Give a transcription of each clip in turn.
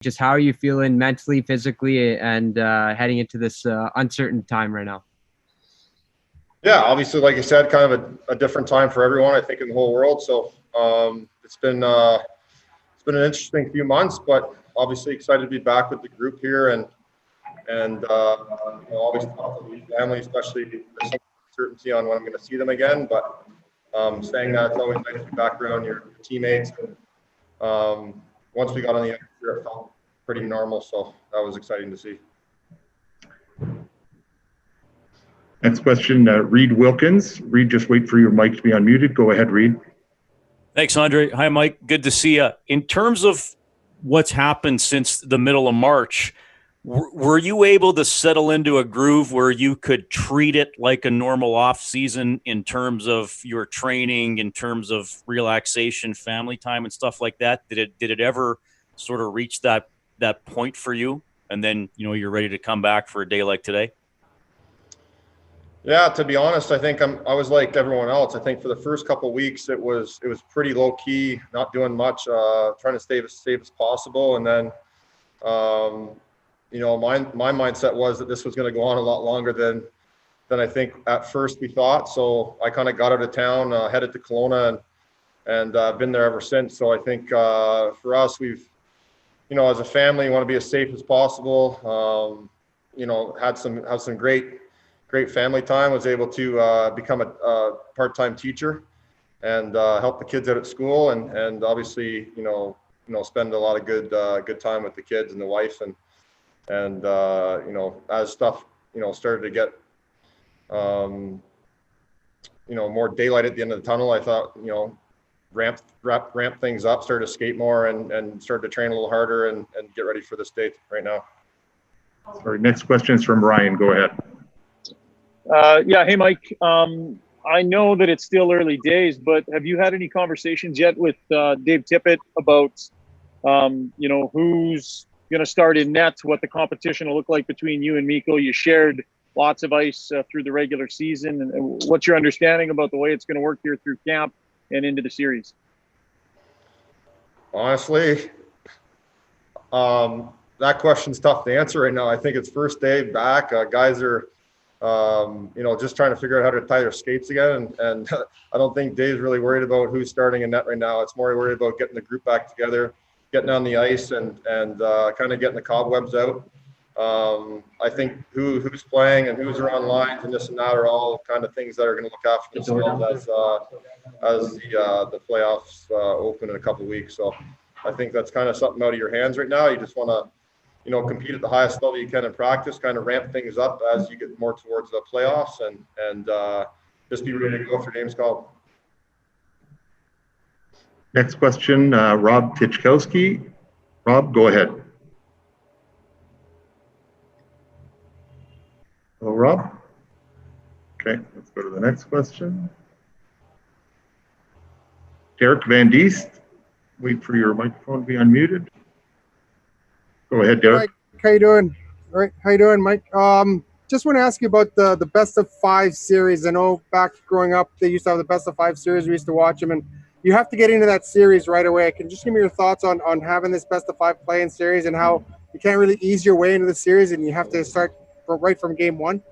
Just how are you feeling mentally, physically, and heading into this uncertain time right now? Yeah, obviously, like you said, kind of a different time for everyone, I think, in the whole world. So it's been an interesting few months, but obviously excited to be back with the group here, and always tough to leave family, especially if there's some uncertainty on when I'm going to see them again. But saying that, it's always nice to be back around your teammates. Once we got on the ice here, it felt pretty normal, so that was exciting to see. Next question, Reed Wilkins. Reed, just wait for your mic to be unmuted. Go ahead, Reed. Thanks, Andre. Hi, Mike. Good to see you. In terms of what's happened since the middle of March, were you able to settle into a groove where you could treat it like a normal off season in terms of your training, in terms of relaxation, family time, and stuff like that? Did it ever sort of reach that point for you, and then you're ready to come back for a day like today? Yeah, to be honest, I think I was like everyone else. I think for the first couple of weeks, it was pretty low key, not doing much, trying to stay as safe as possible. And then, my mindset was that this was going to go on a lot longer than I think at first we thought. So I kind of got out of town, headed to Kelowna, and been there ever since. So I think for us, we've, as a family, want to be as safe as possible. Had some great family time, was able to become a part-time teacher and help the kids out at school, and obviously, spend a lot of good time with the kids and the wife, and as stuff, started to get, more daylight at the end of the tunnel, I thought, ramp things up, started to skate more, and started to train a little harder and get ready for this date right now. Sorry, next question is from Ryan. Go ahead. Hey, Mike. I know that it's still early days, but have you had any conversations yet with Dave Tippett about, who's going to start in net, what the competition will look like between you and Mikko? You shared lots of ice through the regular season. And what's your understanding about the way it's going to work here through camp and into the series? Honestly, that question's tough to answer right now. I think it's first day back. Guys are just trying to figure out how to tie their skates again. And I don't think Dave's really worried about who's starting in net right now. It's more worried about getting the group back together, getting on the ice, and kind of getting the cobwebs out. I think who's playing and who's around lines and this and that are all kind of things that are going to look after themselves as the playoffs open in a couple of weeks. So I think that's kind of something out of your hands right now. You just want to compete at the highest level you can in practice, kind of ramp things up as you get more towards the playoffs, and just be ready to go for games called. Next question, Rob Tichkowski. Rob, go ahead. Hello, Rob. Okay, let's go to the next question. Derek Van Diest, wait for your microphone to be unmuted. Go ahead, Derek. Mike, how you doing? All right, how you doing, Mike? Just want to ask you about the best of 5 series. I know back growing up, they used to have the best of 5 series. We used to watch them, and you have to get into that series right away. Can you just give me your thoughts on having this best of 5 play-in series and how you can't really ease your way into the series and you have to start right from game 1?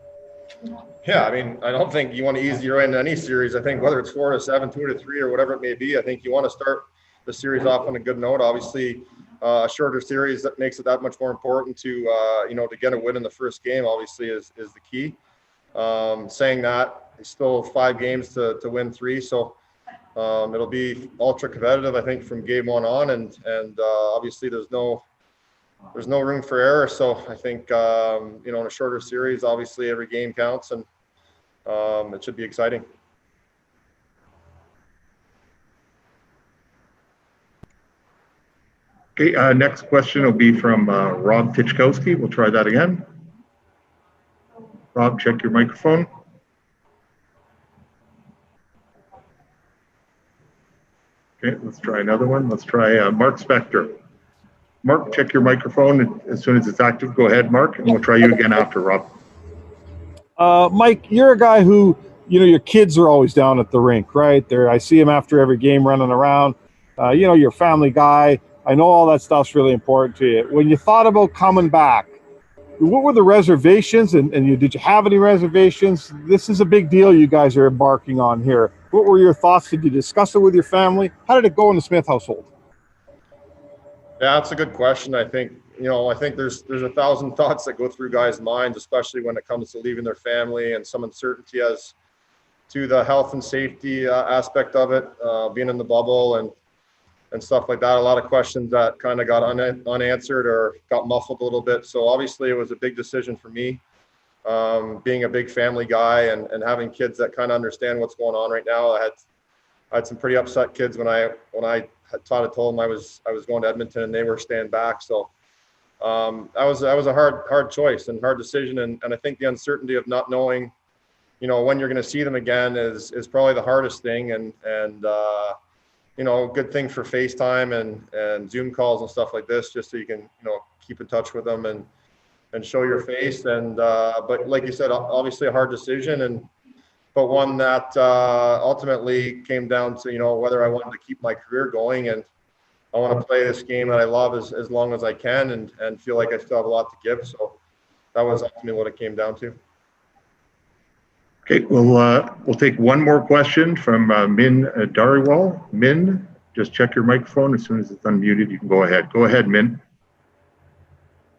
Yeah, I mean, I don't think you want to ease your way into any series. I think whether it's 4-7, 2-3, or whatever it may be, I think you want to start the series off on a good note. Obviously, a shorter series that makes it that much more important to to get a win in the first game obviously is the key. Saying that, it's still 5 games to win 3, so it'll be ultra competitive, I think, from game 1 on, and obviously there's no room for error. So I think in a shorter series, obviously every game counts, and it should be exciting. Okay, next question will be from Rob Tichkowski. We'll try that again. Rob, check your microphone. Okay, let's try another one. Let's try Mark Spector. Mark, check your microphone as soon as it's active. Go ahead, Mark, and we'll try you again after, Rob. Mike, you're a guy who, your kids are always down at the rink, right? I see them after every game running around. You're a family guy. I know all that stuff's really important to you. When you thought about coming back, what were the reservations, and did you have any reservations? This is a big deal you guys are embarking on here. What were your thoughts? Did you discuss it with your family? How did it go in the Smith household? Yeah, that's a good question. I think, I think there's 1,000 thoughts that go through guys' minds, especially when it comes to leaving their family and some uncertainty as to the health and safety aspect of it, being in the bubble and stuff like that. A lot of questions that kind of got unanswered or got muffled a little bit. So obviously it was a big decision for me, being a big family guy and having kids that kind of understand what's going on right now. I had some pretty upset kids when I had told them I was going to Edmonton and they were staying back. So that was a hard choice and hard decision. And I think the uncertainty of not knowing, when you're going to see them again is probably the hardest thing. And good thing for FaceTime and Zoom calls and stuff like this, just so you can, keep in touch with them and show your face. And, but like you said, obviously a hard decision but one that ultimately came down to, whether I wanted to keep my career going, and I want to play this game that I love as long as I can and feel like I still have a lot to give. So that was ultimately what it came down to. Okay, we'll take one more question from Min Dariwal. Min, just check your microphone. As soon as it's unmuted, you can go ahead. Go ahead, Min.